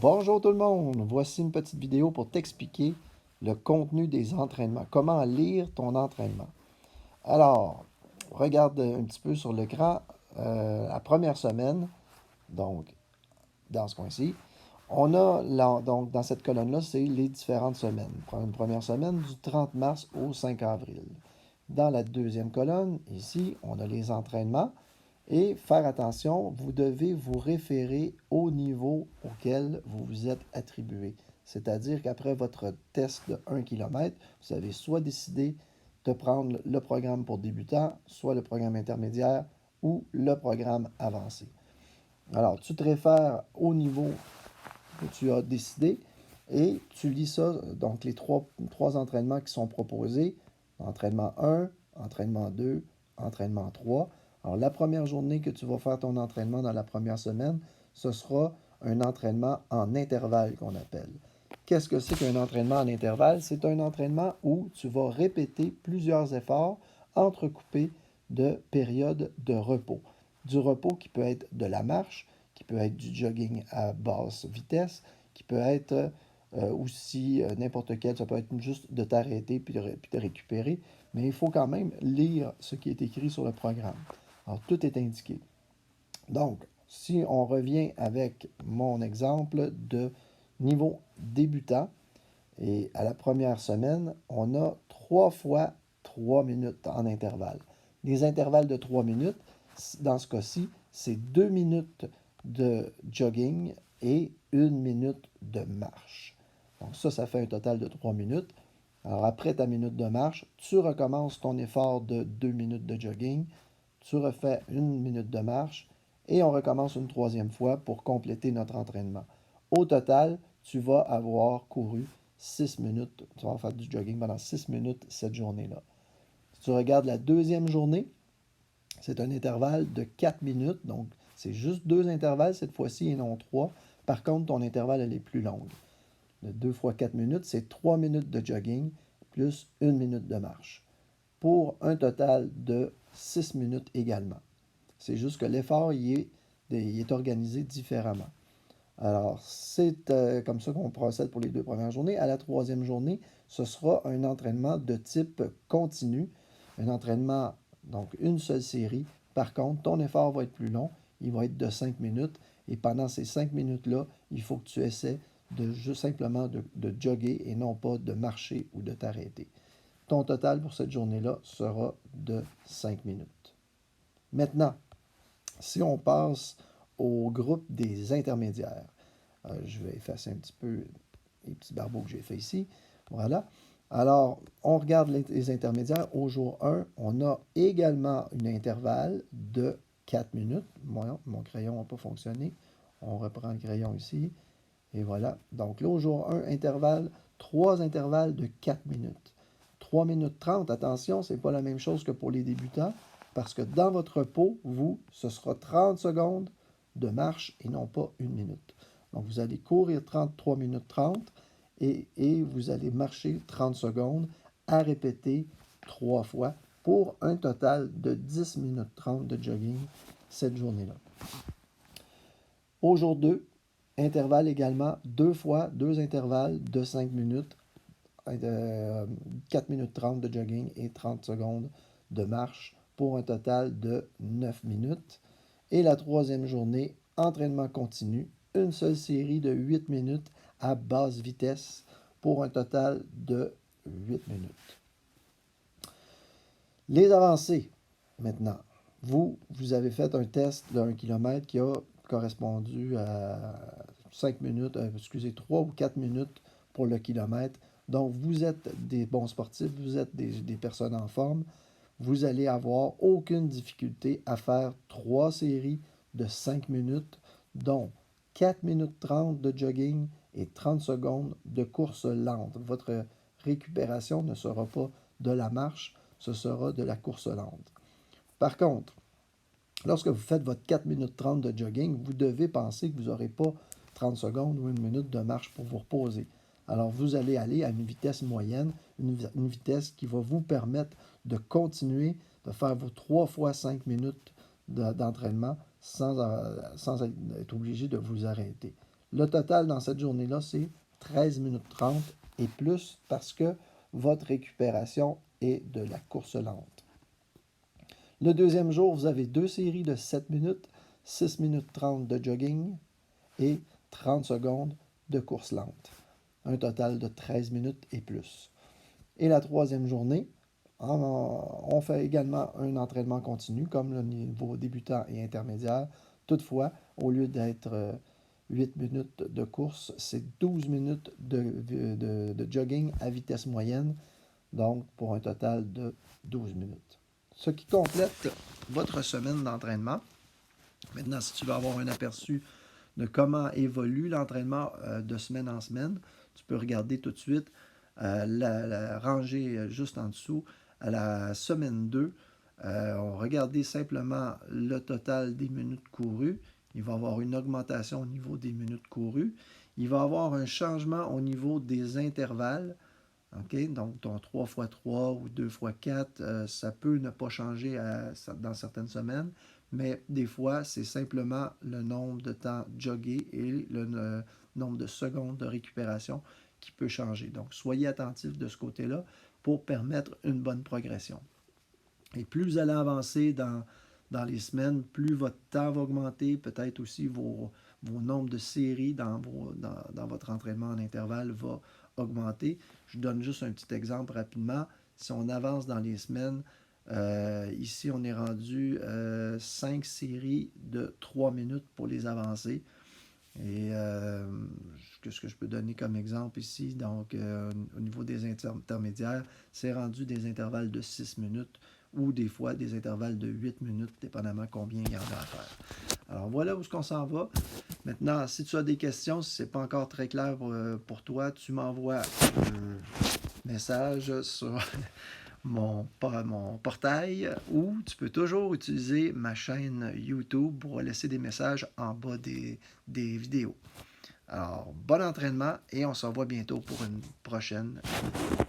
Bonjour tout le monde, voici une petite vidéo pour t'expliquer le contenu des entraînements, comment lire ton entraînement. Alors, regarde un petit peu sur l'écran, la première semaine, donc dans ce coin-ci, on a, donc dans cette colonne-là, c'est les différentes semaines. Une première semaine du 30 mars au 5 avril. Dans la deuxième colonne, ici, on a les entraînements. Et faire attention, vous devez vous référer au niveau auquel vous vous êtes attribué. C'est-à-dire qu'après votre test de 1 km, vous avez soit décidé de prendre le programme pour débutants, soit le programme intermédiaire ou le programme avancé. Alors, tu te réfères au niveau que tu as décidé et tu lis ça, donc les trois entraînements qui sont proposés. Entraînement 1, entraînement 2, entraînement 3. Alors, la première journée que tu vas faire ton entraînement dans la première semaine, ce sera un entraînement en intervalle qu'on appelle. Qu'est-ce que c'est qu'un entraînement en intervalle? C'est un entraînement où tu vas répéter plusieurs efforts entrecoupés de périodes de repos. Du repos qui peut être de la marche, qui peut être du jogging à basse vitesse, qui peut être aussi n'importe quel, ça peut être juste de t'arrêter puis de récupérer, mais il faut quand même lire ce qui est écrit sur le programme. Alors, tout est indiqué. Donc, si on revient avec mon exemple de niveau débutant, et à la première semaine, on a 3 fois 3 minutes en intervalle. Les intervalles de 3 minutes, dans ce cas-ci, c'est 2 minutes de jogging et 1 minute de marche. Donc ça fait un total de 3 minutes. Alors après ta minute de marche, tu recommences ton effort de 2 minutes de jogging, tu refais 1 minute de marche et on recommence une troisième fois pour compléter notre entraînement. Au total, tu vas avoir couru 6 minutes. Tu vas faire du jogging pendant 6 minutes cette journée-là. Si tu regardes la deuxième journée, c'est un intervalle de 4 minutes. Donc, c'est juste deux intervalles cette fois-ci et non trois. Par contre, ton intervalle, elle est plus longue. Le 2 fois 4 minutes, c'est 3 minutes de jogging plus 1 minute de marche. Pour un total de 6 minutes également. C'est juste que l'effort il est organisé différemment. Alors, c'est comme ça qu'on procède pour les 2 premières journées. À la troisième journée, ce sera un entraînement de type continu. Un entraînement, donc une seule série. Par contre, ton effort va être plus long. Il va être de 5 minutes. Et pendant ces 5 minutes-là, il faut que tu essaies de juste simplement de jogger et non pas de marcher ou de t'arrêter. Ton total pour cette journée-là sera de 5 minutes. Maintenant, si on passe au groupe des intermédiaires, je vais effacer un petit peu les petits barbeaux que j'ai fait ici. Voilà. Alors, on regarde les intermédiaires. Au jour 1, on a également un intervalle de 4 minutes. Mon crayon n'a pas fonctionné. On reprend le crayon ici. Et voilà. Donc là, au jour 1, intervalle, 3 intervalles de 4 minutes. 3 minutes 30, attention, ce n'est pas la même chose que pour les débutants, parce que dans votre pot, vous, ce sera 30 secondes de marche et non pas 1 minute. Donc, vous allez courir 33 minutes 30 et vous allez marcher 30 secondes à répéter 3 fois pour un total de 10 minutes 30 de jogging cette journée-là. Au jour 2, intervalle également 2 fois 2 intervalles de 5 minutes, 4 minutes 30 de jogging et 30 secondes de marche pour un total de 9 minutes. Et la troisième journée, entraînement continu, une seule série de 8 minutes à basse vitesse pour un total de 8 minutes. Les avancées, maintenant. Vous avez fait un test de 1 km qui a correspondu à 5 minutes, excusez, 3 ou 4 minutes pour le kilomètre. Donc, vous êtes des bons sportifs, vous êtes des personnes en forme. Vous allez avoir aucune difficulté à faire 3 séries de 5 minutes, dont 4 minutes 30 de jogging et 30 secondes de course lente. Votre récupération ne sera pas de la marche, ce sera de la course lente. Par contre, lorsque vous faites votre 4 minutes 30 de jogging, vous devez penser que vous n'aurez pas 30 secondes ou 1 minute de marche pour vous reposer. Alors, vous allez aller à une vitesse moyenne, une vitesse qui va vous permettre de continuer de faire vos 3 fois 5 minutes d'entraînement sans être obligé de vous arrêter. Le total dans cette journée-là, c'est 13 minutes 30 et plus parce que votre récupération est de la course lente. Le deuxième jour, vous avez 2 séries de 7 minutes, 6 minutes 30 de jogging et 30 secondes de course lente. Un total de 13 minutes et plus. Et la troisième journée, on fait également un entraînement continu, comme le niveau débutant et intermédiaire. Toutefois, au lieu d'être 8 minutes de course, c'est 12 minutes de jogging à vitesse moyenne, donc pour un total de 12 minutes. Ce qui complète votre semaine d'entraînement. Maintenant, si tu veux avoir un aperçu de comment évolue l'entraînement de semaine en semaine, tu peux regarder tout de suite la rangée juste en dessous, à la semaine 2. On regardait simplement le total des minutes courues. Il va y avoir une augmentation au niveau des minutes courues. Il va y avoir un changement au niveau des intervalles. Okay? Donc, ton 3x3 ou 2x4, ça peut ne pas changer dans certaines semaines, mais des fois, c'est simplement le nombre de temps joggé et le nombre de secondes de récupération qui peut changer. Donc, soyez attentifs de ce côté-là pour permettre une bonne progression. Et plus vous allez avancer dans les semaines, plus votre temps va augmenter, peut-être aussi vos nombres de séries dans votre entraînement en intervalle va augmenter. Je donne juste un petit exemple rapidement. Si on avance dans les semaines, ici on est rendu 5 séries de 3 minutes pour les avancer. Et ce que je peux donner comme exemple ici, donc au niveau des intermédiaires, c'est rendu des intervalles de 6 minutes ou des fois des intervalles de 8 minutes, dépendamment combien il y en a à faire. Alors voilà où est-ce qu'on s'en va. Maintenant, si tu as des questions, si ce n'est pas encore très clair pour toi, tu m'envoies un message sur mon portail ou tu peux toujours utiliser ma chaîne YouTube pour laisser des messages en bas des vidéos. Alors, bon entraînement et on se revoit bientôt pour une prochaine vidéo.